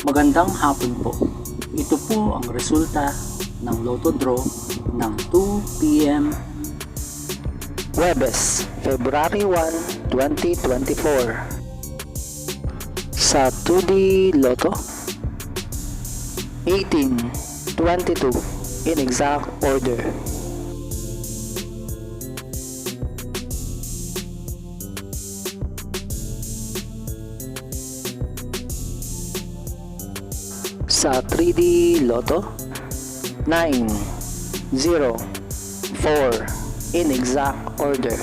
Magandang hapon po. Ito po ang resulta ng Lotto Draw ng 2 p.m. Huwebes, February 1, 2024. Sa 2D Lotto, 18, 22 in exact order. Sa 3D Lotto, 9, 0, 4 in exact order.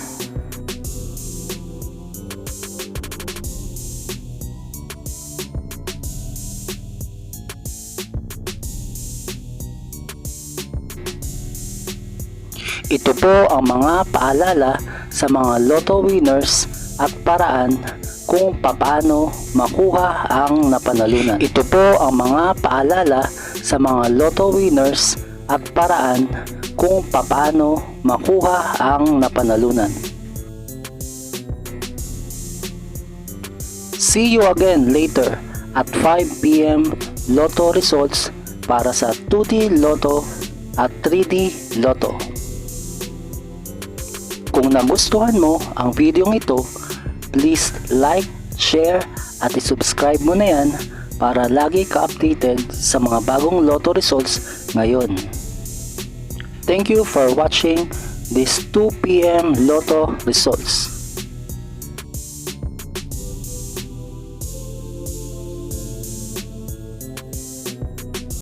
Ito po ang mga paalala sa mga Lotto winners at paraan kung paano makuha ang napanalunan. Ito po ang mga paalala sa mga Lotto winners at paraan kung paano makuha ang napanalunan. See you again later at 5 p.m. Lotto results para sa 2D Lotto at 3D Lotto. Kung nagustuhan mo ang video ito, please like, share at i-subscribe mo na yan para lagi ka updated sa mga bagong Lotto results ngayon. Thank you for watching this 2 p.m. Lotto results.